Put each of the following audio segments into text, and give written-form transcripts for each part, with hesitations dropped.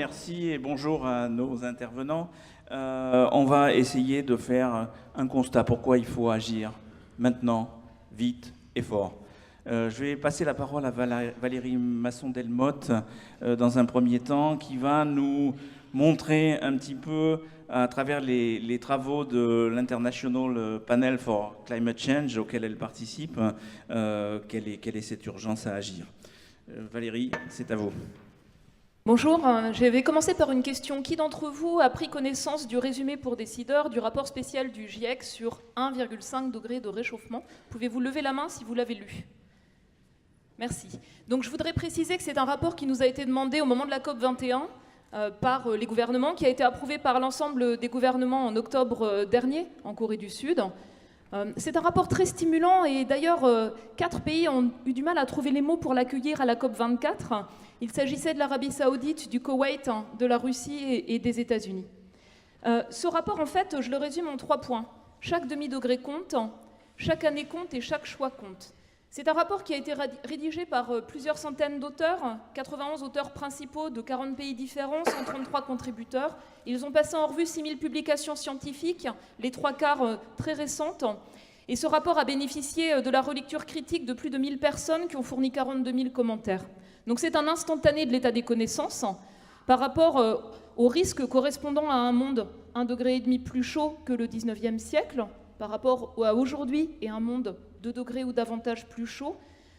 Merci et bonjour à nos intervenants. On va essayer de faire un constat. Pourquoi il faut agir maintenant, vite et fort. Je vais passer la parole à Valérie Masson-Delmotte dans un premier temps, qui va nous montrer un petit peu, à travers les travaux de l'International Panel for Climate Change auquel elle participe, quelle est cette urgence à agir. Valérie, c'est à vous. Bonjour, je vais commencer par une question. Qui d'entre vous a pris connaissance du résumé pour décideurs du rapport spécial du GIEC sur 1,5 degré de réchauffement? Pouvez-vous lever la main si vous l'avez lu? Merci. Donc je voudrais préciser que c'est un rapport qui nous a été demandé au moment de la COP 21 par les gouvernements, qui a été approuvé par l'ensemble des gouvernements en octobre dernier en Corée du Sud. C'est un rapport très stimulant et d'ailleurs 4 pays ont eu du mal à trouver les mots pour l'accueillir à la COP 24. Il s'agissait de l'Arabie Saoudite, du Koweït, de la Russie et des États-Unis. Ce rapport, en fait, je le résume en 3 points. Chaque demi-degré compte, chaque année compte et chaque choix compte. C'est un rapport qui a été rédigé par plusieurs centaines d'auteurs, 91 auteurs principaux de 40 pays différents, 133 contributeurs. Ils ont passé en revue 6000 publications scientifiques, les 3 quarts très récentes. Et ce rapport a bénéficié de la relecture critique de plus de 1000 personnes qui ont fourni 42 000 commentaires. Donc c'est un instantané de l'état des connaissances par rapport aux risques correspondant à un monde 1,5 degré plus chaud que le 19e siècle, par rapport à aujourd'hui et un monde 2 degrés ou davantage plus chaud,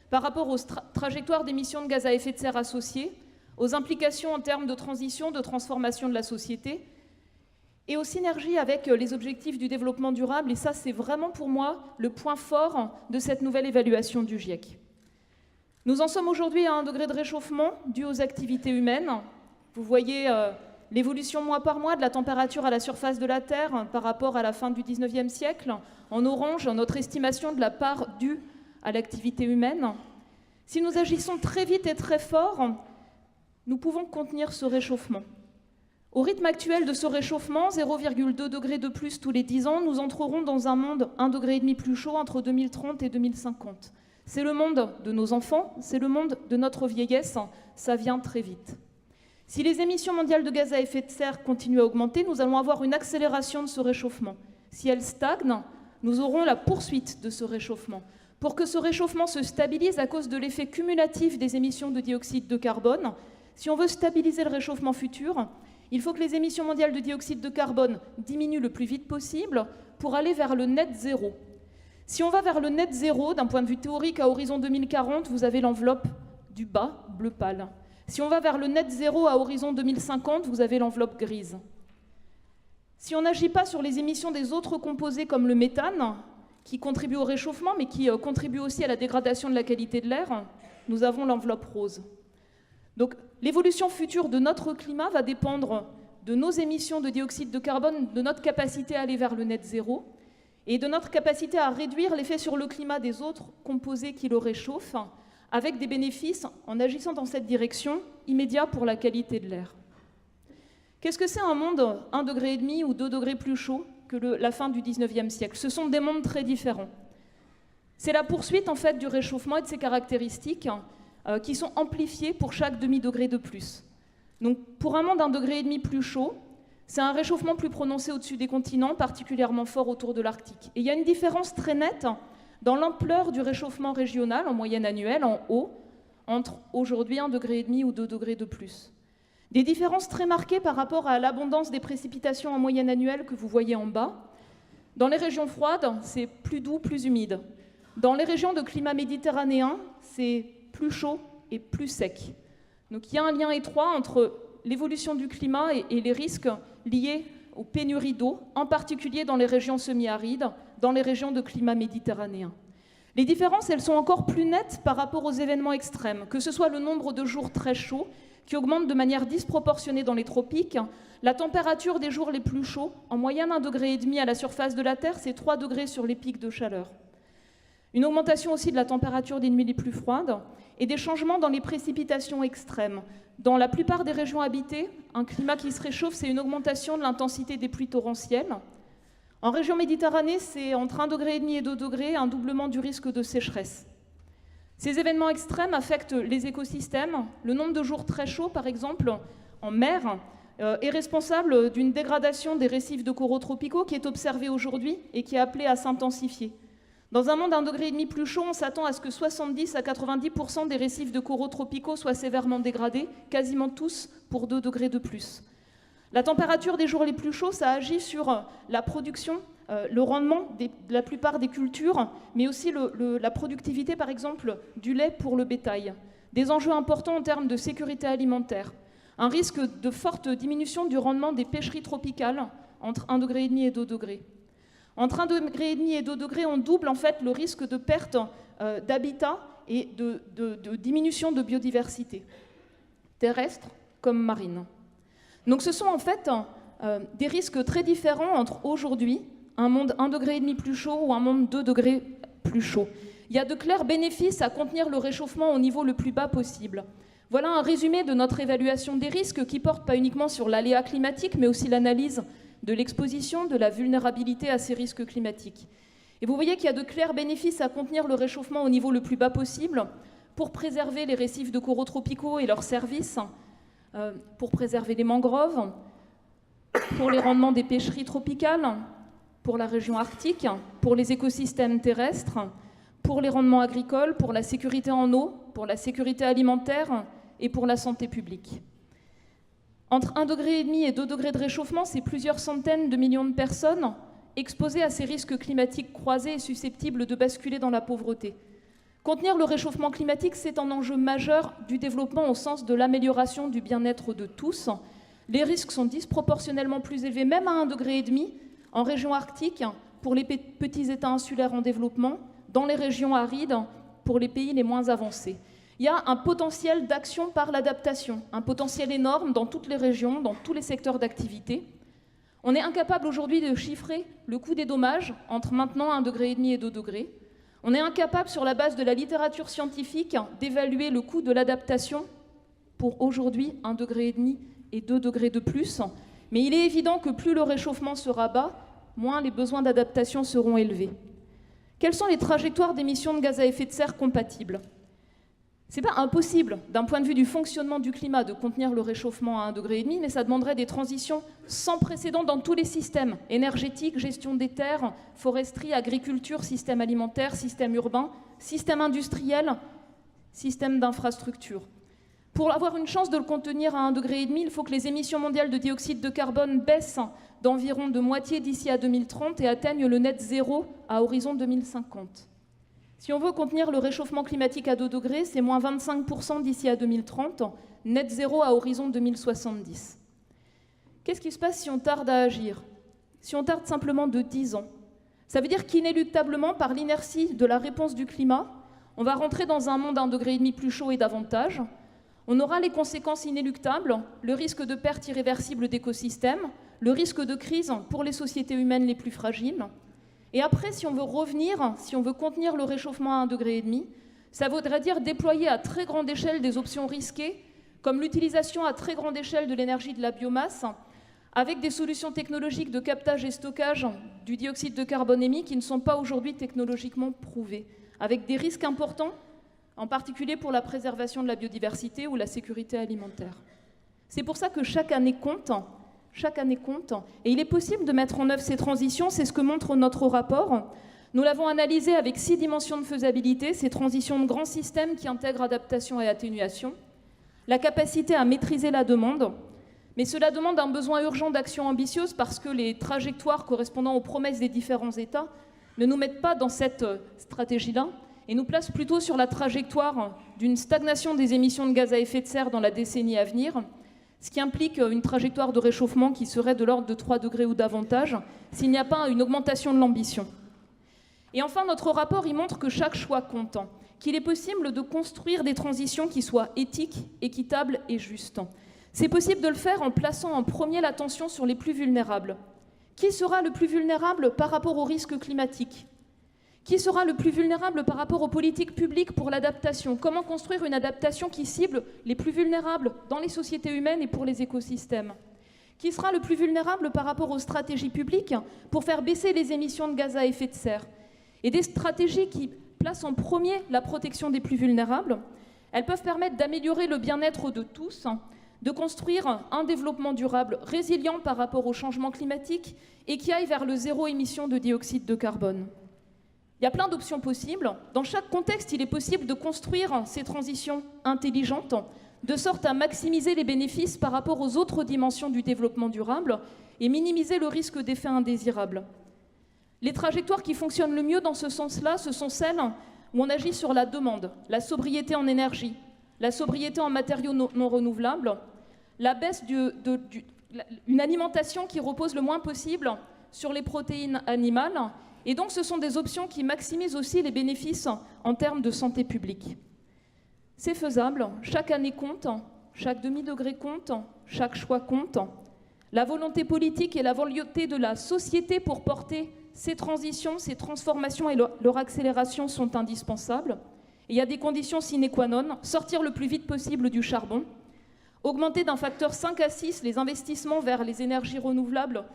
par rapport aux trajectoires d'émissions de gaz à effet de serre associées, aux implications en termes de transition, de transformation de la société, et aux synergies avec les objectifs du développement durable. Et ça, c'est vraiment pour moi le point fort de cette nouvelle évaluation du GIEC. Nous en sommes aujourd'hui à 1 degré de réchauffement dû aux activités humaines. Vous voyez l'évolution mois par mois de la température à la surface de la Terre par rapport à la fin du 19e siècle. En orange, notre estimation de la part due à l'activité humaine. Si nous agissons très vite et très fort, nous pouvons contenir ce réchauffement. Au rythme actuel de ce réchauffement, 0,2 degré de plus tous les 10 ans, nous entrerons dans un monde 1,5 degré plus chaud entre 2030 et 2050. C'est le monde de nos enfants, c'est le monde de notre vieillesse, ça vient très vite. Si les émissions mondiales de gaz à effet de serre continuent à augmenter, nous allons avoir une accélération de ce réchauffement. Si elles stagnent, nous aurons la poursuite de ce réchauffement. Pour que ce réchauffement se stabilise à cause de l'effet cumulatif des émissions de dioxyde de carbone, si on veut stabiliser le réchauffement futur, il faut que les émissions mondiales de dioxyde de carbone diminuent le plus vite possible pour aller vers le net zéro. Si on va vers le net zéro, d'un point de vue théorique, à horizon 2040, vous avez l'enveloppe du bas, bleu pâle. Si on va vers le net zéro à horizon 2050, vous avez l'enveloppe grise. Si on n'agit pas sur les émissions des autres composés comme le méthane, qui contribue au réchauffement, mais qui contribue aussi à la dégradation de la qualité de l'air, nous avons l'enveloppe rose. Donc l'évolution future de notre climat va dépendre de nos émissions de dioxyde de carbone, de notre capacité à aller vers le net zéro, et de notre capacité à réduire l'effet sur le climat des autres composés qui le réchauffent, avec des bénéfices, en agissant dans cette direction, immédiats pour la qualité de l'air. Qu'est-ce que c'est un monde 1,5 degré ou 2 degrés plus chaud que la fin du 19e siècle? Ce sont des mondes très différents. C'est la poursuite en fait du réchauffement et de ses caractéristiques qui sont amplifiées pour chaque demi-degré de plus. Donc pour un monde 1,5 degré plus chaud, c'est un réchauffement plus prononcé au-dessus des continents, particulièrement fort autour de l'Arctique. Et il y a une différence très nette dans l'ampleur du réchauffement régional, en moyenne annuelle, en haut, entre aujourd'hui 1,5 degré ou 2 degrés de plus. Des différences très marquées par rapport à l'abondance des précipitations en moyenne annuelle que vous voyez en bas. Dans les régions froides, c'est plus doux, plus humide. Dans les régions de climat méditerranéen, c'est plus chaud et plus sec. Donc il y a un lien étroit entre l'évolution du climat et les risques liés aux pénuries d'eau, en particulier dans les régions semi-arides, dans les régions de climat méditerranéen. Les différences, elles sont encore plus nettes par rapport aux événements extrêmes, que ce soit le nombre de jours très chauds, qui augmente de manière disproportionnée dans les tropiques, la température des jours les plus chauds, en moyenne 1,5 degré à la surface de la Terre, c'est 3 degrés sur les pics de chaleur. Une augmentation aussi de la température des nuits les plus froides, et des changements dans les précipitations extrêmes. Dans la plupart des régions habitées, un climat qui se réchauffe, c'est une augmentation de l'intensité des pluies torrentielles. En région Méditerranée, c'est entre 1,5 degré et 2 degrés, un doublement du risque de sécheresse. Ces événements extrêmes affectent les écosystèmes. Le nombre de jours très chauds, par exemple, en mer est responsable d'une dégradation des récifs de coraux tropicaux qui est observée aujourd'hui et qui est appelée à s'intensifier. Dans un monde d'1,5 degré plus chaud, on s'attend à ce que 70 à 90% des récifs de coraux tropicaux soient sévèrement dégradés, quasiment tous pour 2 degrés de plus. La température des jours les plus chauds, ça agit sur la production, le rendement de la plupart des cultures, mais aussi la productivité, par exemple, du lait pour le bétail. Des enjeux importants en termes de sécurité alimentaire. Un risque de forte diminution du rendement des pêcheries tropicales entre 1,5 degré et 2 degrés. Entre 1,5 degré et 2 degrés, on double en fait le risque de perte d'habitat et de diminution de biodiversité, terrestre comme marine. Donc ce sont en fait des risques très différents entre aujourd'hui, un monde 1,5 degré plus chaud ou un monde 2 degrés plus chaud. Il y a de clairs bénéfices à contenir le réchauffement au niveau le plus bas possible. Voilà un résumé de notre évaluation des risques qui porte pas uniquement sur l'aléa climatique, mais aussi l'analyse de l'exposition, de la vulnérabilité à ces risques climatiques. Et vous voyez qu'il y a de clairs bénéfices à contenir le réchauffement au niveau le plus bas possible pour préserver les récifs de coraux tropicaux et leurs services, pour préserver les mangroves, pour les rendements des pêcheries tropicales, pour la région arctique, pour les écosystèmes terrestres, pour les rendements agricoles, pour la sécurité en eau, pour la sécurité alimentaire et pour la santé publique. Entre 1,5 degré et 2 degrés de réchauffement, c'est plusieurs centaines de millions de personnes exposées à ces risques climatiques croisés et susceptibles de basculer dans la pauvreté. Contenir le réchauffement climatique, c'est un enjeu majeur du développement au sens de l'amélioration du bien-être de tous. Les risques sont disproportionnellement plus élevés, même à 1,5 degré en région arctique, pour les petits États insulaires en développement, dans les régions arides, pour les pays les moins avancés. Il y a un potentiel d'action par l'adaptation, un potentiel énorme dans toutes les régions, dans tous les secteurs d'activité. On est incapable aujourd'hui de chiffrer le coût des dommages entre maintenant 1,5 degré et 2 degrés. On est incapable, sur la base de la littérature scientifique, d'évaluer le coût de l'adaptation pour aujourd'hui 1,5 degré et 2 degrés de plus. Mais il est évident que plus le réchauffement sera bas, moins les besoins d'adaptation seront élevés. Quelles sont les trajectoires d'émissions de gaz à effet de serre compatibles ? Ce n'est pas impossible, d'un point de vue du fonctionnement du climat, de contenir le réchauffement à 1,5 degré, mais ça demanderait des transitions sans précédent dans tous les systèmes, énergétique, gestion des terres, foresterie, agriculture, système alimentaire, système urbain, système industriel, système d'infrastructure. Pour avoir une chance de le contenir à 1,5 degré, il faut que les émissions mondiales de dioxyde de carbone baissent d'environ de moitié d'ici à 2030 et atteignent le net zéro à horizon 2050. Si on veut contenir le réchauffement climatique à 2 degrés, c'est moins 25% d'ici à 2030, net zéro à horizon 2070. Qu'est-ce qui se passe si on tarde à agir ? Si on tarde simplement de 10 ans ? Ça veut dire qu'inéluctablement, par l'inertie de la réponse du climat, on va rentrer dans un monde 1,5 degré plus chaud et davantage. On aura les conséquences inéluctables, le risque de perte irréversible d'écosystèmes, le risque de crise pour les sociétés humaines les plus fragiles. Et après, si on veut revenir, si on veut contenir le réchauffement à 1,5 degré, ça voudrait dire déployer à très grande échelle des options risquées, comme l'utilisation à très grande échelle de l'énergie de la biomasse, avec des solutions technologiques de captage et stockage du dioxyde de carbone émis qui ne sont pas aujourd'hui technologiquement prouvées, avec des risques importants, en particulier pour la préservation de la biodiversité ou la sécurité alimentaire. C'est pour ça que chaque année compte. Chaque année compte, et il est possible de mettre en œuvre ces transitions, c'est ce que montre notre rapport. Nous l'avons analysé avec 6 dimensions de faisabilité, ces transitions de grands systèmes qui intègrent adaptation et atténuation, la capacité à maîtriser la demande, mais cela demande un besoin urgent d'action ambitieuse parce que les trajectoires correspondant aux promesses des différents États ne nous mettent pas dans cette stratégie-là et nous placent plutôt sur la trajectoire d'une stagnation des émissions de gaz à effet de serre dans la décennie à venir, ce qui implique une trajectoire de réchauffement qui serait de l'ordre de 3 degrés ou davantage, s'il n'y a pas une augmentation de l'ambition. Et enfin, notre rapport, il montre que chaque choix compte, qu'il est possible de construire des transitions qui soient éthiques, équitables et justes. C'est possible de le faire en plaçant en premier l'attention sur les plus vulnérables. Qui sera le plus vulnérable par rapport aux risques climatiques ? Qui sera le plus vulnérable par rapport aux politiques publiques pour l'adaptation ? Comment construire une adaptation qui cible les plus vulnérables dans les sociétés humaines et pour les écosystèmes ? Qui sera le plus vulnérable par rapport aux stratégies publiques pour faire baisser les émissions de gaz à effet de serre ? Et des stratégies qui placent en premier la protection des plus vulnérables, elles peuvent permettre d'améliorer le bien-être de tous, de construire un développement durable résilient par rapport au changement climatique et qui aille vers le zéro émission de dioxyde de carbone. Il y a plein d'options possibles. Dans chaque contexte, il est possible de construire ces transitions intelligentes, de sorte à maximiser les bénéfices par rapport aux autres dimensions du développement durable et minimiser le risque d'effets indésirables. Les trajectoires qui fonctionnent le mieux dans ce sens-là, ce sont celles où on agit sur la demande, la sobriété en énergie, la sobriété en matériaux non renouvelables, la baisse une alimentation qui repose le moins possible sur les protéines animales. Et donc, ce sont des options qui maximisent aussi les bénéfices en termes de santé publique. C'est faisable, chaque année compte, chaque demi-degré compte, chaque choix compte. La volonté politique et la volonté de la société pour porter ces transitions, ces transformations et leur accélération sont indispensables. Et il y a des conditions sine qua non, sortir le plus vite possible du charbon, augmenter d'un facteur 5 à 6 les investissements vers les énergies renouvelables,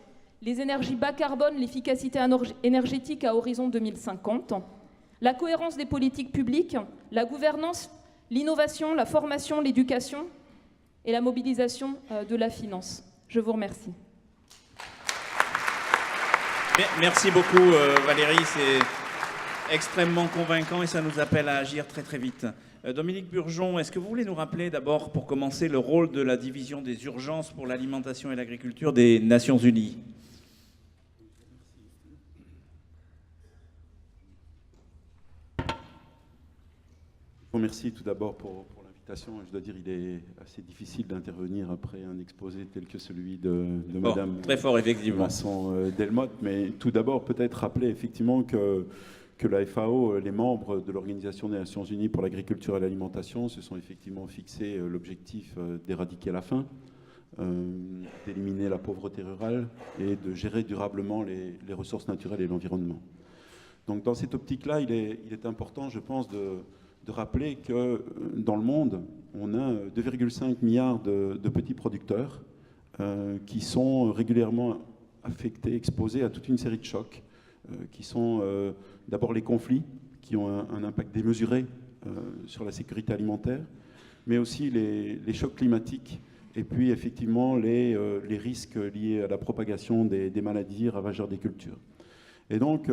les énergies bas carbone, l'efficacité énergétique à horizon 2050, la cohérence des politiques publiques, la gouvernance, l'innovation, la formation, l'éducation et la mobilisation de la finance. Je vous remercie. Merci beaucoup Valérie, c'est extrêmement convaincant et ça nous appelle à agir très très vite. Dominique Burgeon, est-ce que vous voulez nous rappeler d'abord, pour commencer, le rôle de la division des urgences pour l'alimentation et l'agriculture des Nations Unies ? Merci tout d'abord pour l'invitation. Je dois dire, il est assez difficile d'intervenir après un exposé tel que celui de Madame très fort, effectivement. Vincent Delmotte. Mais tout d'abord, peut-être rappeler effectivement que la FAO, les membres de l'Organisation des Nations Unies pour l'agriculture et l'alimentation, se sont effectivement fixés l'objectif d'éradiquer la faim, d'éliminer la pauvreté rurale et de gérer durablement les ressources naturelles et l'environnement. Donc dans cette optique-là, il est important, je pense, de rappeler que dans le monde, on a 2,5 milliards de petits producteurs qui sont régulièrement affectés, exposés à toute une série de chocs, qui sont d'abord les conflits, qui ont un impact démesuré sur la sécurité alimentaire, mais aussi les chocs climatiques, et puis effectivement les risques liés à la propagation des maladies ravageurs des cultures. Et donc,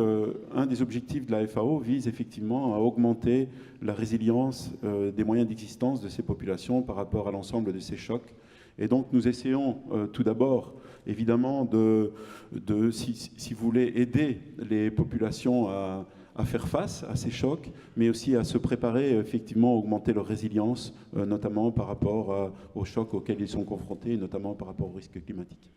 un des objectifs de la FAO vise effectivement à augmenter la résilience des moyens d'existence de ces populations par rapport à l'ensemble de ces chocs. Et donc, nous essayons tout d'abord, évidemment, si vous voulez, aider les populations à faire face à ces chocs, mais aussi à se préparer, effectivement, à augmenter leur résilience, notamment par rapport aux chocs auxquels ils sont confrontés, notamment par rapport aux risques climatiques.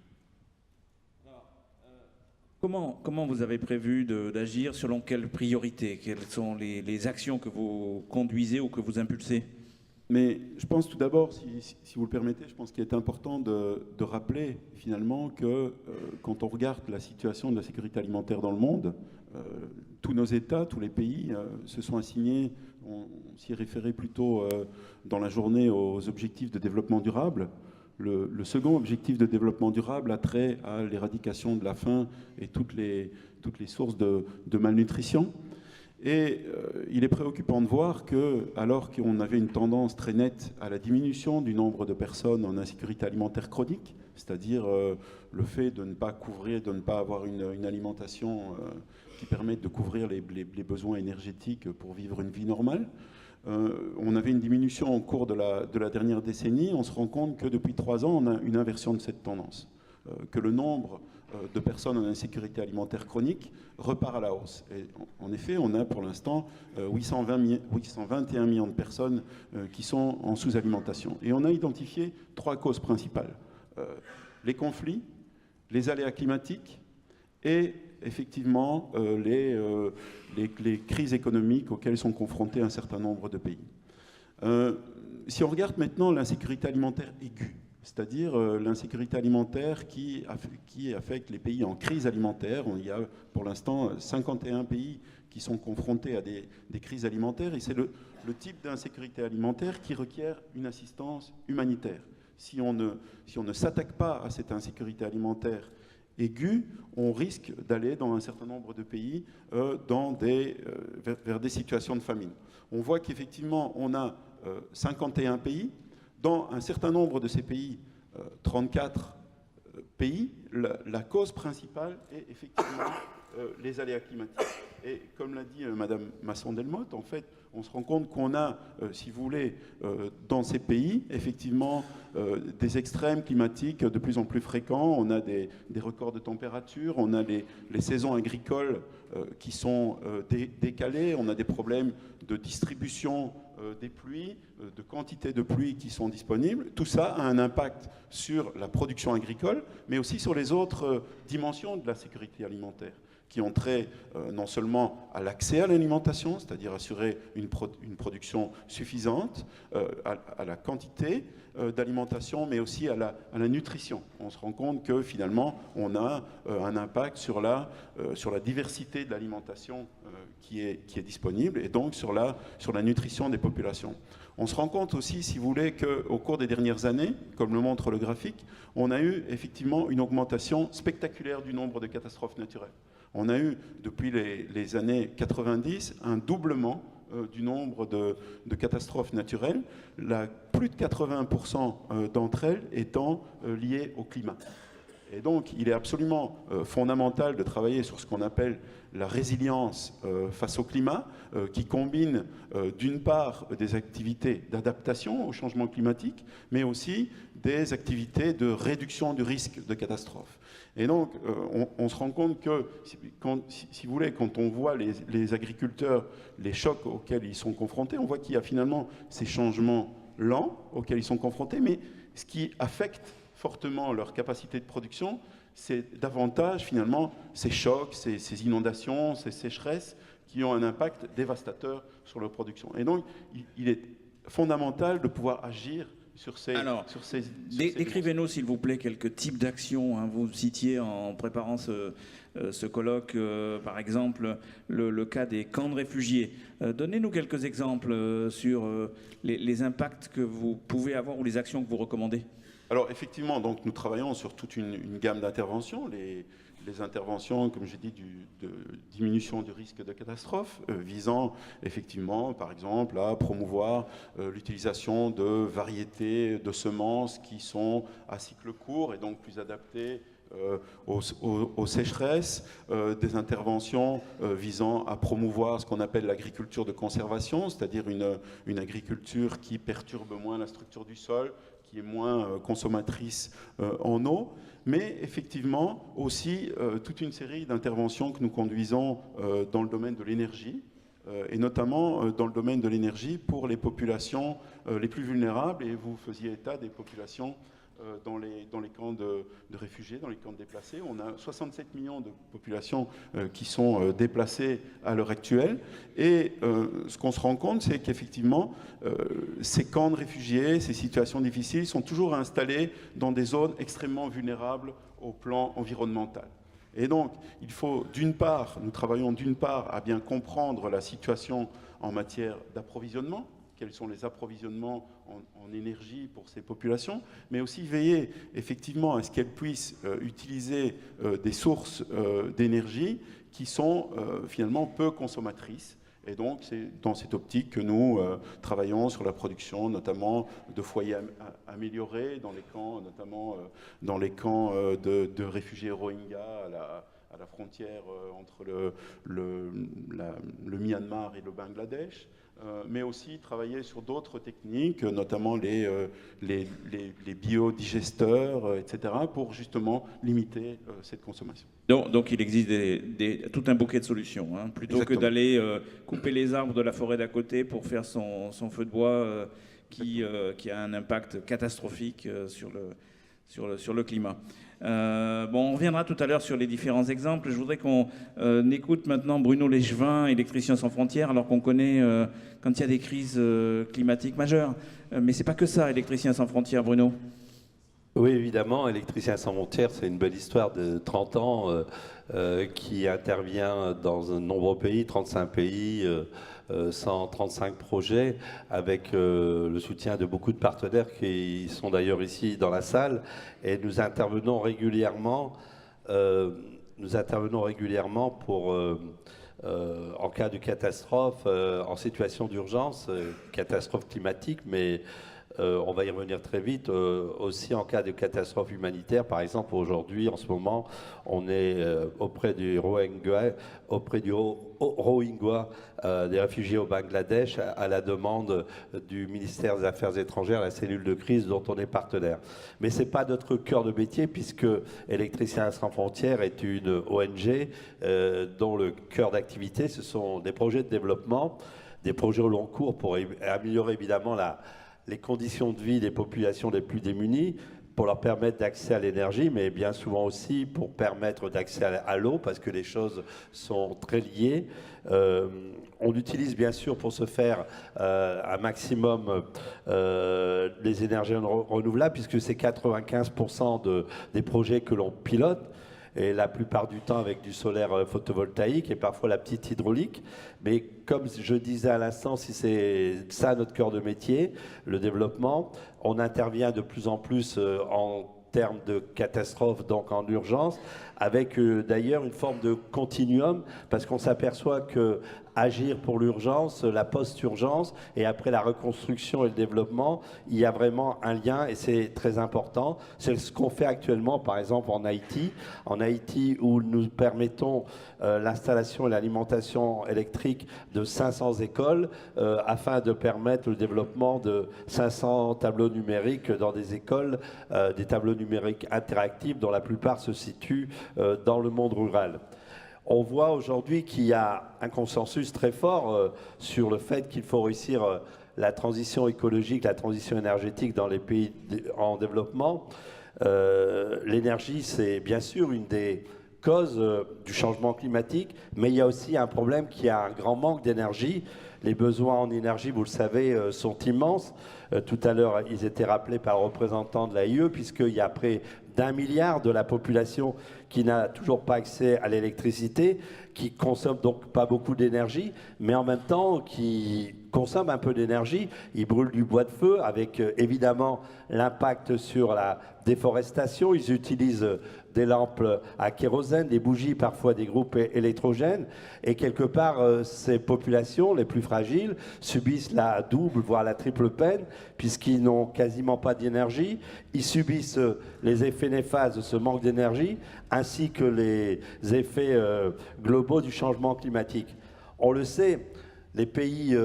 Comment vous avez prévu d'agir? Selon quelles priorités? Quelles sont les actions que vous conduisez ou que vous impulsez? Mais je pense tout d'abord, si vous le permettez, je pense qu'il est important de rappeler finalement que quand on regarde la situation de la sécurité alimentaire dans le monde, tous nos États, tous les pays se sont assignés, on s'y est référé plutôt dans la journée aux objectifs de développement durable. Le second objectif de développement durable a trait à l'éradication de la faim et toutes les sources de malnutrition. Et il est préoccupant de voir que, alors qu'on avait une tendance très nette à la diminution du nombre de personnes en insécurité alimentaire chronique, c'est-à-dire le fait de ne pas couvrir, de ne pas avoir une alimentation qui permette de couvrir les besoins énergétiques pour vivre une vie normale, on avait une diminution au cours de la dernière décennie. On se rend compte que depuis 3 ans, on a une inversion de cette tendance, que le nombre de personnes en insécurité alimentaire chronique repart à la hausse. Et en effet, on a pour l'instant 821 millions de personnes qui sont en sous-alimentation. Et on a identifié 3 causes principales. Les conflits, les aléas climatiques et effectivement les crises économiques auxquelles sont confrontés un certain nombre de pays. Si on regarde maintenant l'insécurité alimentaire aiguë, c'est-à-dire l'insécurité alimentaire qui affecte les pays en crise alimentaire. Il y a pour l'instant 51 pays qui sont confrontés à des crises alimentaires et c'est le type d'insécurité alimentaire qui requiert une assistance humanitaire. Si on ne s'attaque pas à cette insécurité alimentaire aiguë, on risque d'aller dans un certain nombre de pays vers des situations de famine. On voit qu'effectivement on a 51 pays Dans un certain nombre de ces pays, 34 pays, la cause principale est effectivement les aléas climatiques. Et comme l'a dit Madame Masson-Delmotte, en fait, on se rend compte qu'on a, si vous voulez, dans ces pays, effectivement, des extrêmes climatiques de plus en plus fréquents. On a des records de température, on a les saisons agricoles qui sont décalées, on a des problèmes de distribution des pluies, de quantité de pluie qui sont disponibles. Tout ça a un impact sur la production agricole, mais aussi sur les autres dimensions de la sécurité alimentaire, qui ont trait non seulement à l'accès à l'alimentation, c'est-à-dire assurer une production suffisante, à la quantité d'alimentation, mais aussi à la nutrition. On se rend compte que finalement, on a un impact sur la diversité de l'alimentation qui est disponible, et donc sur la nutrition des populations. On se rend compte aussi, si vous voulez, qu'au cours des dernières années, comme le montre le graphique, on a eu effectivement une augmentation spectaculaire du nombre de catastrophes naturelles. On a eu, depuis les années 90, un doublement du nombre de catastrophes naturelles, plus de 80% d'entre elles étant liées au climat. Et donc, il est absolument fondamental de travailler sur ce qu'on appelle la résilience face au climat, qui combine d'une part des activités d'adaptation au changement climatique, mais aussi des activités de réduction du risque de catastrophe. Et donc, on se rend compte que, si vous voulez, quand on voit les agriculteurs, les chocs auxquels ils sont confrontés, on voit qu'il y a finalement ces changements lents auxquels ils sont confrontés, mais ce qui affecte fortement leur capacité de production, c'est davantage finalement ces chocs, ces inondations, ces sécheresses qui ont un impact dévastateur sur leur production. Et donc, il est fondamental de pouvoir agir sur ces... Décrivez-nous, s'il vous plaît, quelques types d'actions. Hein. Vous citiez en préparant ce colloque, par exemple, le cas des camps de réfugiés. Donnez-nous quelques exemples sur les impacts que vous pouvez avoir ou les actions que vous recommandez. Alors effectivement, donc, nous travaillons sur toute une gamme d'interventions. Les interventions, comme j'ai dit, de diminution du risque de catastrophe, visant effectivement, par exemple, à promouvoir l'utilisation de variétés de semences qui sont à cycle court et donc plus adaptées aux sécheresses, des interventions visant à promouvoir ce qu'on appelle l'agriculture de conservation, c'est-à-dire une agriculture qui perturbe moins la structure du sol, qui est moins consommatrice en eau, mais effectivement aussi toute une série d'interventions que nous conduisons dans le domaine de l'énergie, et notamment dans le domaine de l'énergie pour les populations les plus vulnérables, et vous faisiez état des populations dans les camps de réfugiés, dans les camps de déplacés. On a 67 millions de populations qui sont déplacées à l'heure actuelle. Et ce qu'on se rend compte, c'est qu'effectivement, ces camps de réfugiés, ces situations difficiles, sont toujours installés dans des zones extrêmement vulnérables au plan environnemental. Et donc, il faut d'une part, nous travaillons d'une part à bien comprendre la situation en matière d'approvisionnement, quels sont les approvisionnements en énergie pour ces populations, mais aussi veiller effectivement à ce qu'elles puissent utiliser des sources d'énergie qui sont finalement peu consommatrices. Et donc, c'est dans cette optique que nous travaillons sur la production, notamment de foyers améliorés dans les camps, notamment dans les camps de réfugiés Rohingyas à la frontière entre le Myanmar et le Bangladesh. Mais aussi travailler sur d'autres techniques, notamment les biodigesteurs, etc., pour justement limiter cette consommation. Donc il existe tout un bouquet de solutions. Hein. Plutôt Exactement. Que d'aller couper les arbres de la forêt d'à côté pour faire son feu de bois qui a un impact catastrophique sur le climat. On reviendra tout à l'heure sur les différents exemples. Je voudrais qu'on écoute maintenant Bruno Léchevin, électricien sans frontières, alors qu'on connaît quand il y a des crises climatiques majeures. Mais c'est pas que ça, électricien sans frontières, Bruno. Oui, évidemment, Électriciens sans frontières, c'est une belle histoire de 30 ans qui intervient dans de nombreux pays, 35 pays, 135 projets, avec le soutien de beaucoup de partenaires qui sont d'ailleurs ici dans la salle. Et nous intervenons régulièrement pour, en cas de catastrophe, en situation d'urgence, catastrophe climatique, mais on va y revenir très vite, aussi en cas de catastrophe humanitaire. Par exemple, aujourd'hui, en ce moment, on est auprès du Rohingya, des réfugiés au Bangladesh, à la demande du ministère des Affaires étrangères, la cellule de crise dont on est partenaire. Mais ce n'est pas notre cœur de métier, puisque Électriciens sans frontières est une ONG dont le cœur d'activité, ce sont des projets de développement, des projets au long cours pour améliorer évidemment les conditions de vie des populations les plus démunies, pour leur permettre d'accès à l'énergie, mais bien souvent aussi pour permettre d'accès à l'eau, parce que les choses sont très liées. On utilise bien sûr pour ce faire un maximum les énergies renouvelables, puisque c'est 95% des projets que l'on pilote, et la plupart du temps avec du solaire photovoltaïque et parfois la petite hydraulique. Mais comme je disais à l'instant, si c'est ça notre cœur de métier, le développement, on intervient de plus en plus en termes de catastrophes, donc en urgence, avec d'ailleurs une forme de continuum, parce qu'on s'aperçoit que agir pour l'urgence, la post-urgence, et après la reconstruction et le développement, il y a vraiment un lien, et c'est très important. C'est ce qu'on fait actuellement, par exemple, en Haïti, où nous permettons l'installation et l'alimentation électrique de 500 écoles, afin de permettre le développement de 500 tableaux numériques dans des écoles, des tableaux numériques interactifs, dont la plupart se situent dans le monde rural. On voit aujourd'hui qu'il y a un consensus très fort sur le fait qu'il faut réussir la transition écologique, la transition énergétique dans les pays en développement. L'énergie, c'est bien sûr une des causes du changement climatique, mais il y a aussi un problème qui a un grand manque d'énergie. Les besoins en énergie, vous le savez, sont immenses. Tout à l'heure, ils étaient rappelés par le représentant de l'AIE, puisqu'il y a près d'1 milliard de la population qui n'a toujours pas accès à l'électricité, qui consomme donc pas beaucoup d'énergie, mais en même temps qui consomme un peu d'énergie. Ils brûlent du bois de feu, avec évidemment l'impact sur la déforestation. Ils utilisent des lampes à kérosène, des bougies, parfois des groupes électrogènes. Et quelque part, ces populations les plus fragiles subissent la double, voire la triple peine, puisqu'ils n'ont quasiment pas d'énergie. Ils subissent les effets néfastes de ce manque d'énergie, ainsi que les effets globaux du changement climatique. On le sait, les pays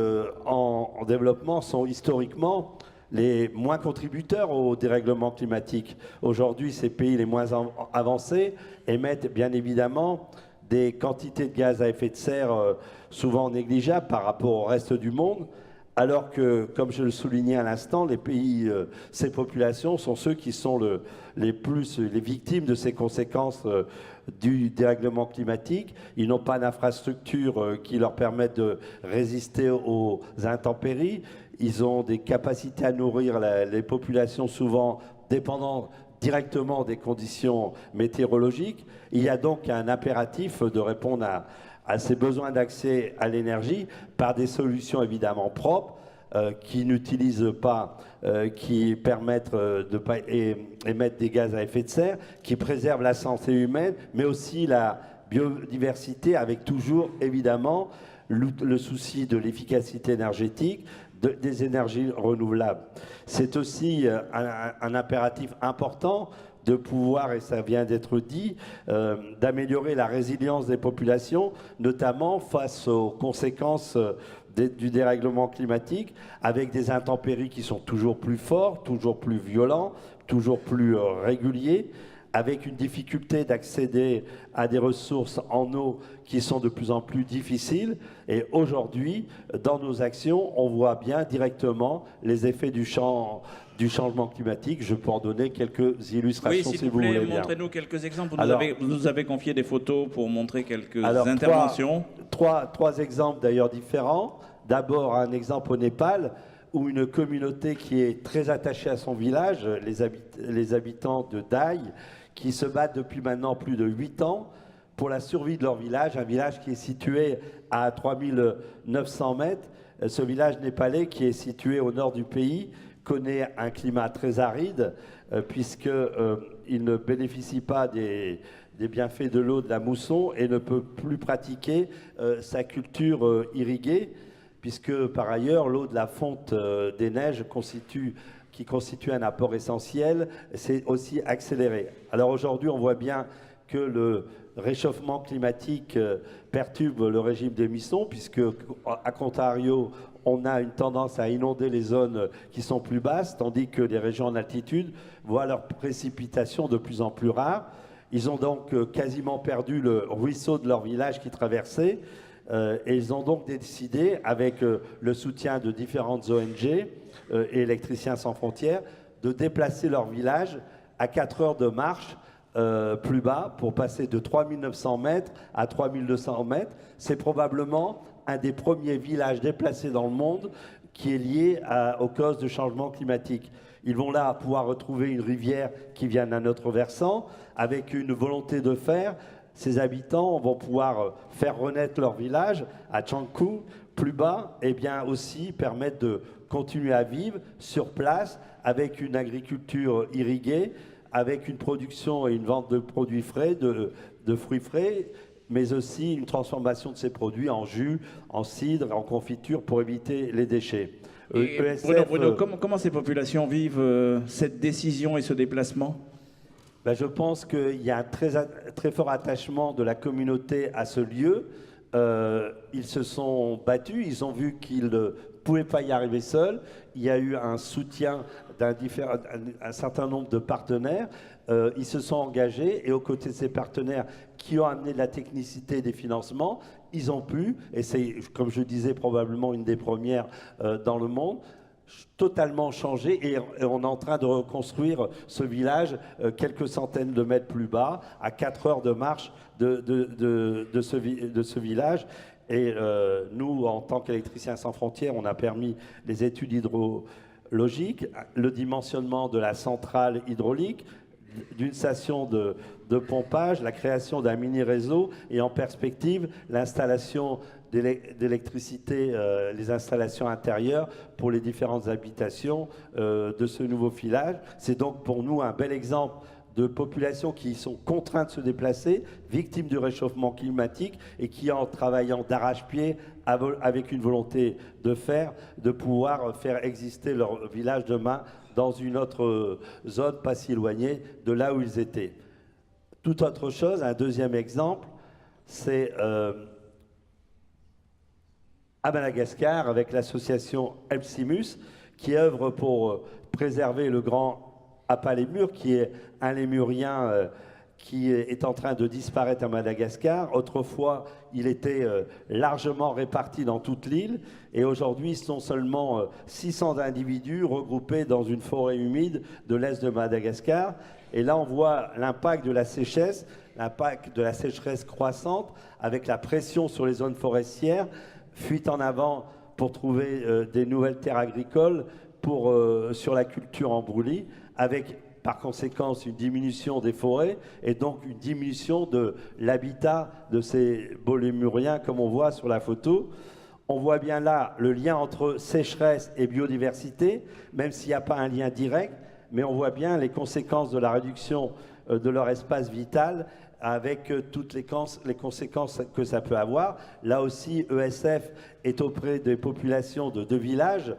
en développement sont historiquement les moins contributeurs au dérèglement climatique. Aujourd'hui, ces pays les moins avancés émettent bien évidemment des quantités de gaz à effet de serre souvent négligeables par rapport au reste du monde, alors que, comme je le soulignais à l'instant, les pays, ces populations sont ceux qui sont les victimes de ces conséquences du dérèglement climatique. Ils n'ont pas d'infrastructures qui leur permettent de résister aux intempéries. Ils ont des capacités à nourrir les populations souvent dépendantes directement des conditions météorologiques. Il y a donc un impératif de répondre à ces besoins d'accès à l'énergie par des solutions évidemment propres, qui n'utilisent pas, qui permettent de ne pas émettre des gaz à effet de serre, qui préservent la santé humaine, mais aussi la biodiversité, avec toujours évidemment le souci de l'efficacité énergétique, des énergies renouvelables. C'est aussi un impératif important de pouvoir, et ça vient d'être dit, d'améliorer la résilience des populations, notamment face aux conséquences du dérèglement climatique, avec des intempéries qui sont toujours plus forts, toujours plus violents, toujours plus réguliers, avec une difficulté d'accéder à des ressources en eau qui sont de plus en plus difficiles. Et aujourd'hui, dans nos actions, on voit bien directement les effets du changement climatique. Je peux en donner quelques illustrations, oui, si vous voulez bien. Montrez-nous quelques exemples. Vous nous avez confié des photos pour montrer quelques interventions. Trois exemples d'ailleurs différents. D'abord, un exemple au Népal, où une communauté qui est très attachée à son village, les habitants de Dai, qui se battent depuis maintenant plus de 8 ans pour la survie de leur village, un village qui est situé à 3900 mètres. Ce village népalais, qui est situé au nord du pays, connaît un climat très aride, puisqu'il ne bénéficie pas des bienfaits de l'eau de la mousson et ne peut plus pratiquer sa culture irriguée, puisque par ailleurs l'eau de la fonte des neiges constitue qui constitue un apport essentiel, c'est aussi accéléré. Alors aujourd'hui, on voit bien que le réchauffement climatique perturbe le régime d'émission, puisque à contrario, on a une tendance à inonder les zones qui sont plus basses, tandis que les régions en altitude voient leurs précipitations de plus en plus rares. Ils ont donc quasiment perdu le ruisseau de leur village qu'ils traversaient, et ils ont donc décidé, avec le soutien de différentes ONG et Électriciens sans frontières, de déplacer leur village à 4 heures de marche plus bas pour passer de 3900 mètres à 3200 mètres. C'est probablement un des premiers villages déplacés dans le monde qui est lié aux causes de changement climatique. Ils vont là pouvoir retrouver une rivière qui vient d'un autre versant, avec une volonté de faire. Ces habitants vont pouvoir faire renaître leur village à Changkou, plus bas, et bien aussi permettre de continuer à vivre sur place avec une agriculture irriguée, avec une production et une vente de produits frais, de fruits frais, mais aussi une transformation de ces produits en jus, en cidre, en confiture pour éviter les déchets. Et Bruno, comment ces populations vivent cette décision et ce déplacement ? Ben, je pense qu'il y a un très fort attachement de la communauté à ce lieu. Ils se sont battus, ils ont vu qu'ils ne pouvaient pas y arriver seuls. Il y a eu un soutien un certain nombre de partenaires. Ils se sont engagés, et aux côtés de ces partenaires qui ont amené de la technicité et des financements, ils ont pu, et c'est, comme je disais, probablement une des premières dans le monde, totalement changé, et on est en train de reconstruire ce village quelques centaines de mètres plus bas, à 4 heures de marche de ce village. Et nous, en tant qu'électriciens sans frontières, on a permis les études hydrologiques, le dimensionnement de la centrale hydraulique, d'une station de pompage, la création d'un mini-réseau, et en perspective, l'installation d'électricité, les installations intérieures pour les différentes habitations de ce nouveau village. C'est donc pour nous un bel exemple de populations qui sont contraintes de se déplacer, victimes du réchauffement climatique, et qui, en travaillant d'arrache-pied, avec une volonté de pouvoir faire exister leur village demain dans une autre zone pas si éloignée de là où ils étaient. Tout autre chose, un deuxième exemple, c'est à Madagascar, avec l'association Epsimus, qui œuvre pour préserver le grand Apa-lémur, qui est un lémurien qui est en train de disparaître à Madagascar. Autrefois, il était largement réparti dans toute l'île, et aujourd'hui, ils sont seulement 600 individus regroupés dans une forêt humide de l'est de Madagascar. Et là, on voit l'impact de la sécheresse, croissante, avec la pression sur les zones forestières, fuite en avant pour trouver des nouvelles terres agricoles sur la culture en brûlis, avec par conséquent une diminution des forêts et donc une diminution de l'habitat de ces beaux lémuriens, comme on voit sur la photo. On voit bien là le lien entre sécheresse et biodiversité, même s'il n'y a pas un lien direct, mais on voit bien les conséquences de la réduction de leur espace vital, avec toutes les conséquences que ça peut avoir. Là aussi, ESF est auprès des populations de 2 villages,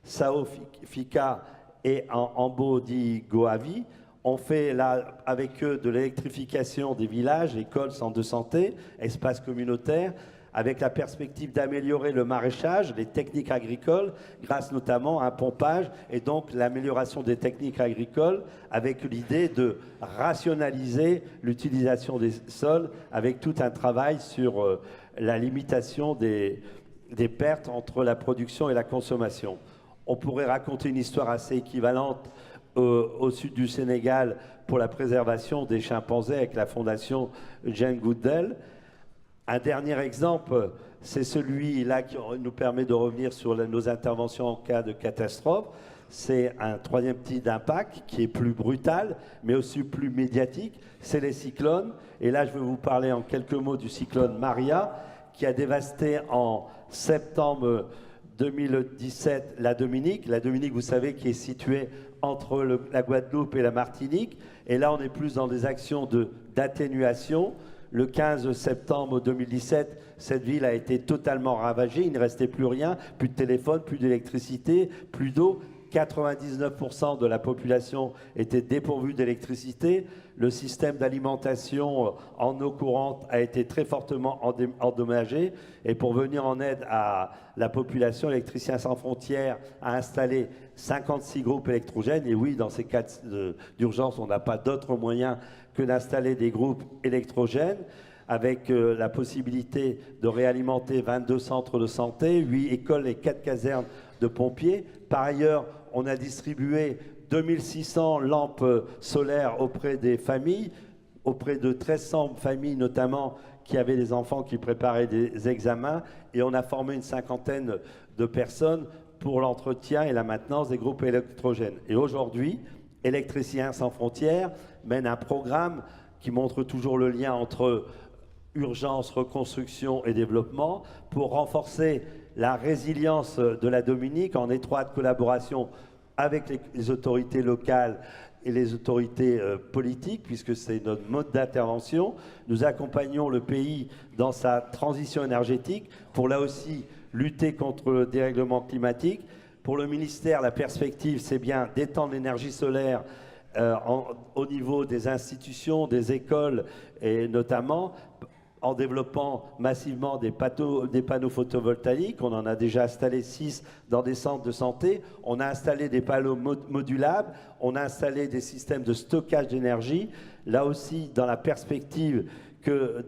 Sao Fika et en Ambo-di-Goavi. On fait là avec eux de l'électrification des villages, écoles, centres de santé, espaces communautaires, avec la perspective d'améliorer le maraîchage, les techniques agricoles, grâce notamment à un pompage, et donc l'amélioration des techniques agricoles, avec l'idée de rationaliser l'utilisation des sols, avec tout un travail sur la limitation des pertes entre la production et la consommation. On pourrait raconter une histoire assez équivalente au sud du Sénégal pour la préservation des chimpanzés avec la fondation Jane Goodall. Un dernier exemple, c'est celui-là qui nous permet de revenir sur nos interventions en cas de catastrophe. C'est un troisième type d'impact qui est plus brutal, mais aussi plus médiatique. C'est les cyclones. Et là, je vais vous parler en quelques mots du cyclone Maria, qui a dévasté en septembre 2017 la Dominique. La Dominique, vous savez, qui est située entre la Guadeloupe et la Martinique. Et là, on est plus dans des actions d'atténuation. Le 15 septembre 2017, cette ville a été totalement ravagée. Il ne restait plus rien, plus de téléphone, plus d'électricité, plus d'eau. 99% de la population était dépourvue d'électricité. Le système d'alimentation en eau courante a été très fortement endommagé. Et pour venir en aide à la population, Électriciens sans frontières a installé 56 groupes électrogènes. Et oui, dans ces cas d'urgence, on n'a pas d'autre moyen que d'installer des groupes électrogènes, avec la possibilité de réalimenter 22 centres de santé, 8 écoles et 4 casernes de pompiers. Par ailleurs, on a distribué 2600 lampes solaires auprès des familles, auprès de 1300 familles notamment qui avaient des enfants qui préparaient des examens, et on a formé une cinquantaine de personnes pour l'entretien et la maintenance des groupes électrogènes. Et aujourd'hui, Électriciens sans frontières mène un programme qui montre toujours le lien entre urgence, reconstruction et développement pour renforcer la résilience de la Dominique en étroite collaboration avec les autorités locales et les autorités politiques, puisque c'est notre mode d'intervention. Nous accompagnons le pays dans sa transition énergétique pour là aussi lutter contre le dérèglement climatique. Pour le ministère, la perspective, c'est bien d'étendre l'énergie solaire au niveau des institutions, des écoles, et notamment en développant massivement des panneaux photovoltaïques. On en a déjà installé 6 dans des centres de santé. On a installé des panneaux modulables. On a installé des systèmes de stockage d'énergie. Là aussi, dans la perspective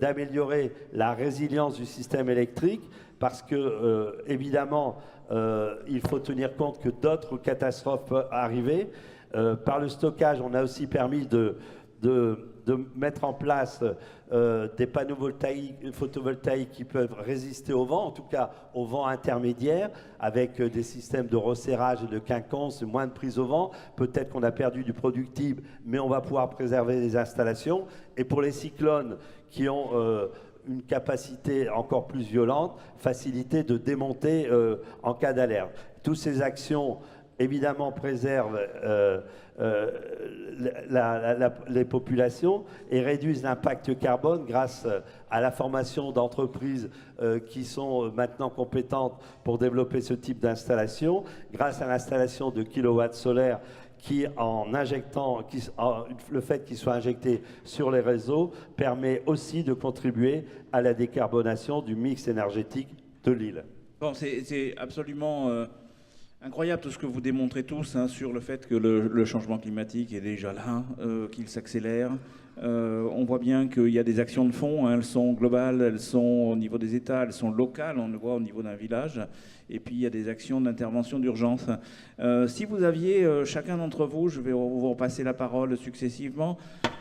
d'améliorer la résilience du système électrique, parce que, évidemment, il faut tenir compte que d'autres catastrophes peuvent arriver. Par le stockage, on a aussi permis de mettre en place des panneaux photovoltaïques qui peuvent résister au vent, en tout cas au vent intermédiaire, avec des systèmes de resserrage et de quinconce, moins de prise au vent. Peut-être qu'on a perdu du productible, mais on va pouvoir préserver les installations. Et pour les cyclones qui ont une capacité encore plus violente, facilité de démonter en cas d'alerte. Toutes ces actions, évidemment, préservent les populations et réduisent l'impact carbone grâce à la formation d'entreprises qui sont maintenant compétentes pour développer ce type d'installation, grâce à l'installation de kilowatts solaires qui, le fait qu'ils soient injectés sur les réseaux, permet aussi de contribuer à la décarbonation du mix énergétique de l'île. Bon, c'est absolument incroyable tout ce que vous démontrez tous sur le fait que le changement climatique est déjà là, qu'il s'accélère. On voit bien qu'il y a des actions de fond, elles sont globales, elles sont au niveau des États, elles sont locales, on le voit au niveau d'un village. Et puis il y a des actions d'intervention d'urgence. Si vous aviez, chacun d'entre vous, je vais vous repasser la parole successivement,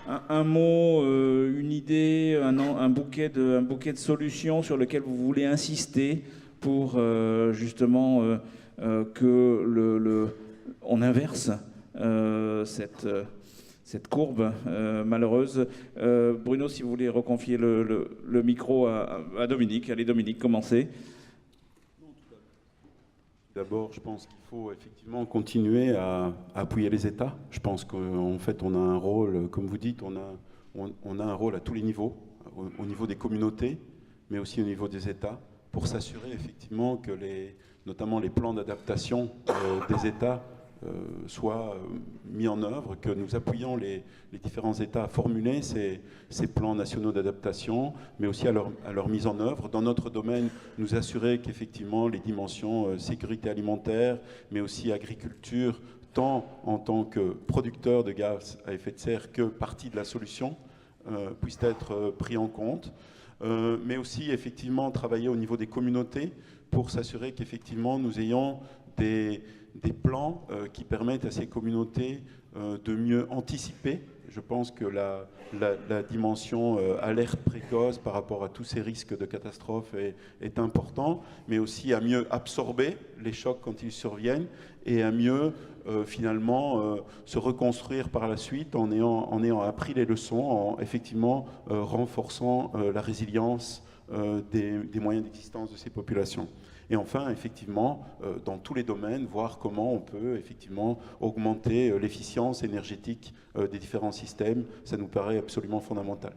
un mot, une idée, un bouquet de solutions sur lequel vous voulez insister pour justement on inverse cette courbe malheureuse. Bruno, si vous voulez reconfier le micro à Dominique. Allez Dominique, commencez. D'abord, je pense qu'il faut effectivement continuer à appuyer les États. Je pense qu'en fait, on a un rôle, comme vous dites, on a un rôle à tous les niveaux, au niveau des communautés, mais aussi au niveau des États, pour s'assurer effectivement que notamment les plans d'adaptation des États soient mis en œuvre, que nous appuyons les différents États à formuler ces plans nationaux d'adaptation, mais aussi à leur mise en œuvre. Dans notre domaine, nous assurer qu'effectivement les dimensions sécurité alimentaire, mais aussi agriculture, tant en tant que producteur de gaz à effet de serre que partie de la solution, puissent être pris en compte. Mais aussi effectivement travailler au niveau des communautés pour s'assurer qu'effectivement nous ayons des plans qui permettent à ces communautés de mieux anticiper. Je pense que la dimension alerte précoce par rapport à tous ces risques de catastrophe est important, mais aussi à mieux absorber les chocs quand ils surviennent et à mieux finalement se reconstruire par la suite en ayant appris les leçons, en effectivement renforçant la résilience des moyens d'existence de ces populations. Et enfin, effectivement, dans tous les domaines, voir comment on peut effectivement augmenter l'efficience énergétique des différents systèmes. Ça nous paraît absolument fondamental.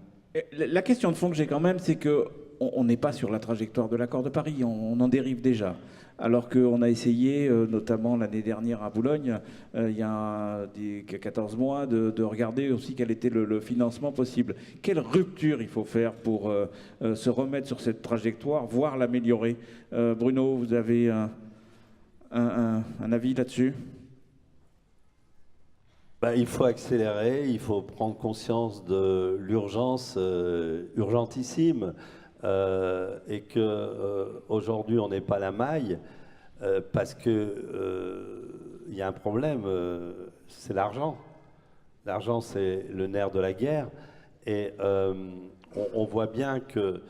La question de fond que j'ai quand même, c'est que on n'est pas sur la trajectoire de l'accord de Paris, on en dérive déjà. Alors qu'on a essayé, notamment l'année dernière à Boulogne, il y a 14 mois, de regarder aussi quel était le financement possible. Quelle rupture il faut faire pour se remettre sur cette trajectoire, voire l'améliorer? Bruno, vous avez un avis là-dessus? Il faut accélérer, il faut prendre conscience de l'urgence urgentissime et qu'aujourd'hui on n'est pas la maille parce que il y a un problème, c'est l'argent. L'argent, c'est le nerf de la guerre et on voit bien que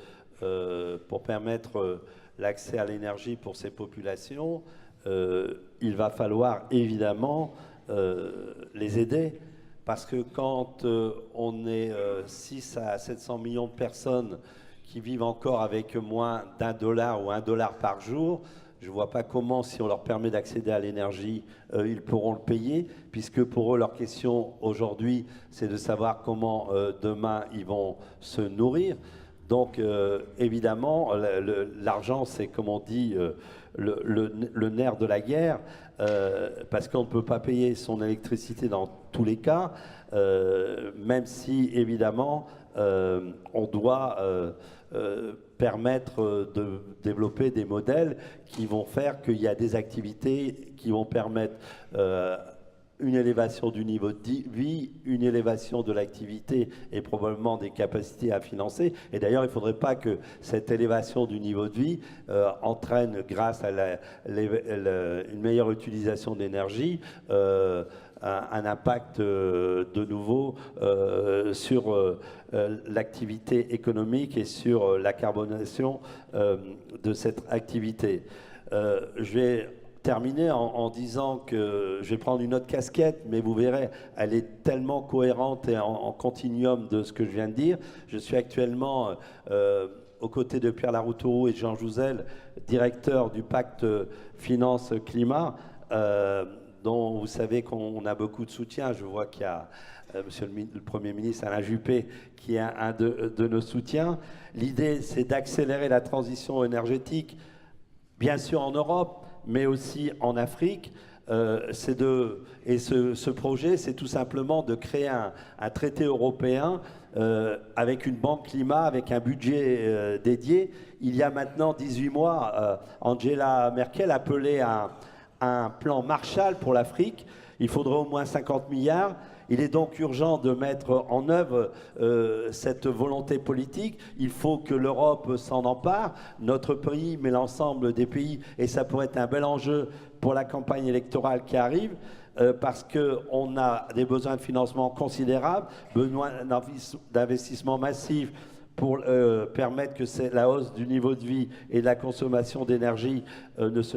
pour permettre l'accès à l'énergie pour ces populations, il va falloir évidemment les aider, parce que quand on est 6 à 700 millions de personnes qui vivent encore avec moins d'1 dollar ou $1 par jour, je ne vois pas comment, si on leur permet d'accéder à l'énergie, ils pourront le payer, puisque pour eux, leur question aujourd'hui, c'est de savoir comment demain ils vont se nourrir. Donc évidemment, l'argent, c'est, comme on dit, le nerf de la guerre, parce qu'on ne peut pas payer son électricité dans tous les cas, même si évidemment on doit permettre de développer des modèles qui vont faire qu'il y a des activités qui vont permettre une élévation du niveau de vie, une élévation de l'activité et probablement des capacités à financer. Et d'ailleurs, il ne faudrait pas que cette élévation du niveau de vie entraîne, grâce à une meilleure utilisation de l'énergie, un impact de nouveau sur l'activité économique et sur la carbonation de cette activité. Je vais terminer en disant que je vais prendre une autre casquette, mais vous verrez, elle est tellement cohérente et en continuum de ce que je viens de dire. Je suis actuellement aux côtés de Pierre Laroutourou et Jean Jouzel, directeur du pacte Finance-Climat, dont vous savez qu'on a beaucoup de soutien. Je vois qu'il y a Monsieur le Premier ministre Alain Juppé, qui est un de nos soutiens. L'idée, c'est d'accélérer la transition énergétique, bien sûr en Europe, mais aussi en Afrique. Ce projet, c'est tout simplement de créer un traité européen avec une banque climat, avec un budget dédié. Il y a maintenant 18 mois, Angela Merkel appelait un plan Marshall pour l'Afrique. Il faudrait au moins 50 milliards. Il est donc urgent de mettre en œuvre cette volonté politique. Il faut que l'Europe s'en empare, notre pays, mais l'ensemble des pays, et ça pourrait être un bel enjeu pour la campagne électorale qui arrive, parce qu'on a des besoins de financement considérables, besoin d'investissements massifs pour permettre que la hausse du niveau de vie et de la consommation d'énergie ne se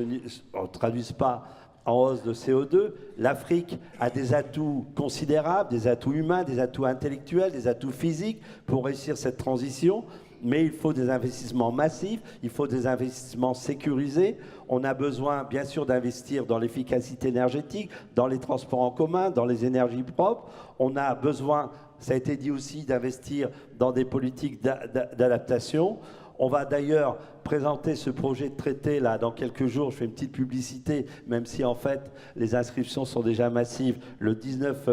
traduise pas en hausse de CO2. L'Afrique a des atouts considérables, des atouts humains, des atouts intellectuels, des atouts physiques pour réussir cette transition, mais il faut des investissements massifs, il faut des investissements sécurisés. On a besoin, bien sûr, d'investir dans l'efficacité énergétique, dans les transports en commun, dans les énergies propres. On a besoin, ça a été dit aussi, d'investir dans des politiques d'adaptation. On va d'ailleurs présenter ce projet de traité là dans quelques jours. Je fais une petite publicité, même si en fait les inscriptions sont déjà massives. Le 19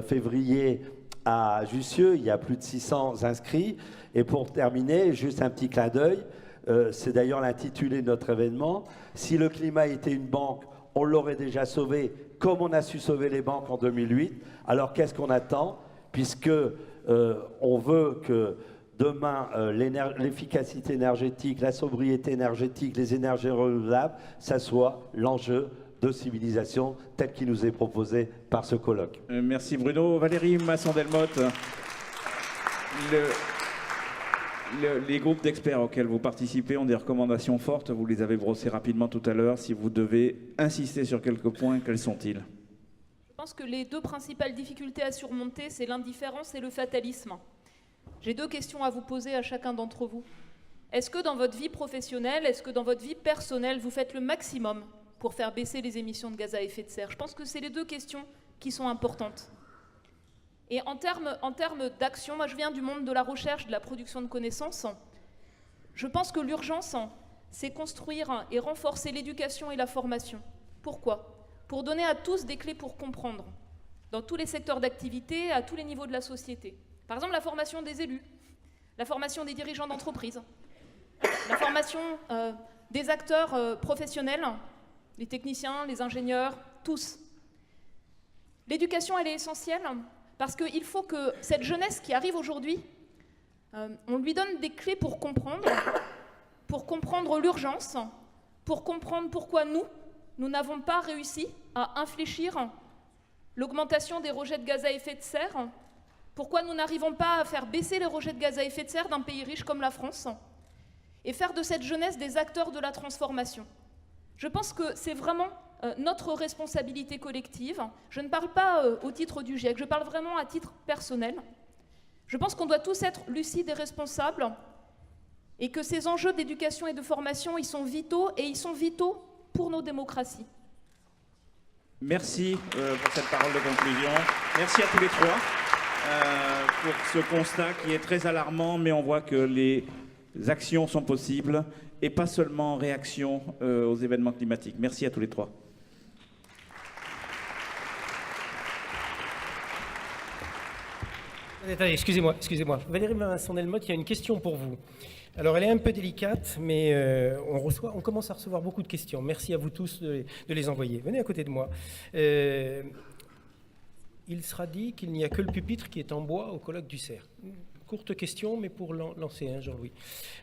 février à Jussieu, il y a plus de 600 inscrits. Et pour terminer, juste un petit clin d'œil, c'est d'ailleurs l'intitulé de notre événement. Si le climat était une banque, on l'aurait déjà sauvé, comme on a su sauver les banques en 2008. Alors qu'est-ce qu'on attend? Puisque on veut que demain, l'efficacité énergétique, la sobriété énergétique, les énergies renouvelables, ça soit l'enjeu de civilisation tel qu'il nous est proposé par ce colloque. Merci Bruno. Valérie Masson-Delmotte, les groupes d'experts auxquels vous participez ont des recommandations fortes. Vous les avez brossées rapidement tout à l'heure. Si vous devez insister sur quelques points, quels sont-ils? Je pense que les deux principales difficultés à surmonter, c'est l'indifférence et le fatalisme. J'ai deux questions à vous poser à chacun d'entre vous. Est-ce que dans votre vie professionnelle, est-ce que dans votre vie personnelle, vous faites le maximum pour faire baisser les émissions de gaz à effet de serre? Je pense que c'est les deux questions qui sont importantes. Et en termes d'action, moi je viens du monde de la recherche, de la production de connaissances. Je pense que l'urgence, c'est construire et renforcer l'éducation et la formation. Pourquoi? Pour donner à tous des clés pour comprendre, dans tous les secteurs d'activité, à tous les niveaux de la société. Par exemple, la formation des élus, la formation des dirigeants d'entreprise, la formation des acteurs professionnels, les techniciens, les ingénieurs, tous. L'éducation, elle est essentielle parce qu'il faut que cette jeunesse qui arrive aujourd'hui, on lui donne des clés pour comprendre l'urgence, pour comprendre pourquoi nous n'avons pas réussi à infléchir l'augmentation des rejets de gaz à effet de serre, pourquoi nous n'arrivons pas à faire baisser les rejets de gaz à effet de serre d'un pays riche comme la France, et faire de cette jeunesse des acteurs de la transformation. Je pense que c'est vraiment notre responsabilité collective. Je ne parle pas au titre du GIEC, je parle vraiment à titre personnel. Je pense qu'on doit tous être lucides et responsables, et que ces enjeux d'éducation et de formation, ils sont vitaux, et ils sont vitaux pour nos démocraties. Merci pour cette parole de conclusion. Merci à tous les trois pour ce constat qui est très alarmant, mais on voit que les actions sont possibles et pas seulement en réaction aux événements climatiques. Merci à tous les trois. Attendez, excusez-moi. Valérie Vincent-Delmotte, il y a une question pour vous. Alors, elle est un peu délicate, mais on commence à recevoir beaucoup de questions. Merci à vous tous de les envoyer. Venez à côté de moi. Il sera dit qu'il n'y a que le pupitre qui est en bois au colloque du CERF. Courte question, mais pour lancer, Jean-Louis.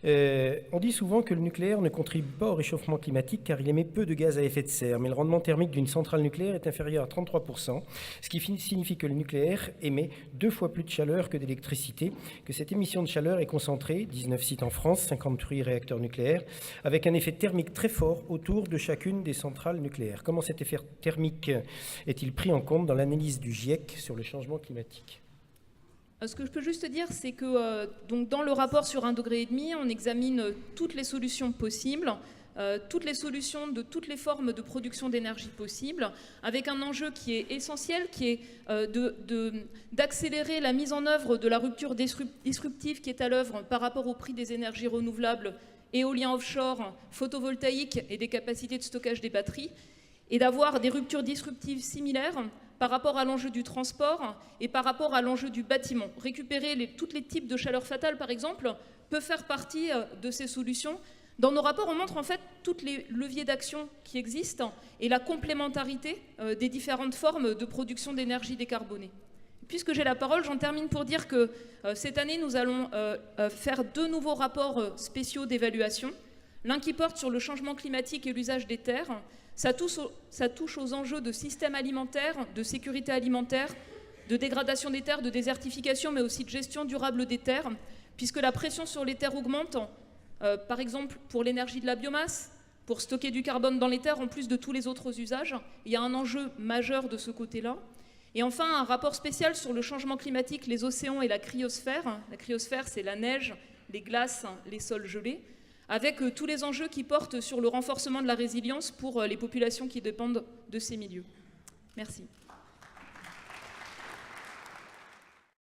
On dit souvent que le nucléaire ne contribue pas au réchauffement climatique car il émet peu de gaz à effet de serre, mais le rendement thermique d'une centrale nucléaire est inférieur à 33%, ce qui signifie que le nucléaire émet 2 fois plus de chaleur que d'électricité, que cette émission de chaleur est concentrée, 19 sites en France, 58 réacteurs nucléaires, avec un effet thermique très fort autour de chacune des centrales nucléaires. Comment cet effet thermique est-il pris en compte dans l'analyse du GIEC sur le changement climatique ? Ce que je peux juste dire, c'est que donc dans le rapport sur 1,5 degré, on examine toutes les solutions possibles, toutes les solutions de toutes les formes de production d'énergie possibles, avec un enjeu qui est essentiel, qui est d'accélérer la mise en œuvre de la rupture disruptive qui est à l'œuvre par rapport au prix des énergies renouvelables, éolien offshore, photovoltaïque et des capacités de stockage des batteries, et d'avoir des ruptures disruptives similaires par rapport à l'enjeu du transport et par rapport à l'enjeu du bâtiment. Récupérer tous les types de chaleur fatale, par exemple, peut faire partie de ces solutions. Dans nos rapports, on montre en fait tous les leviers d'action qui existent et la complémentarité des différentes formes de production d'énergie décarbonée. Puisque j'ai la parole, j'en termine pour dire que cette année, nous allons faire 2 nouveaux rapports spéciaux d'évaluation. L'un qui porte sur le changement climatique et l'usage des terres. Ça touche aux enjeux de système alimentaire, de sécurité alimentaire, de dégradation des terres, de désertification, mais aussi de gestion durable des terres, puisque la pression sur les terres augmente, par exemple pour l'énergie de la biomasse, pour stocker du carbone dans les terres, en plus de tous les autres usages. Il y a un enjeu majeur de ce côté-là. Et enfin, un rapport spécial sur le changement climatique, les océans et la cryosphère. La cryosphère, c'est la neige, les glaces, les sols gelés, avec tous les enjeux qui portent sur le renforcement de la résilience pour les populations qui dépendent de ces milieux. Merci.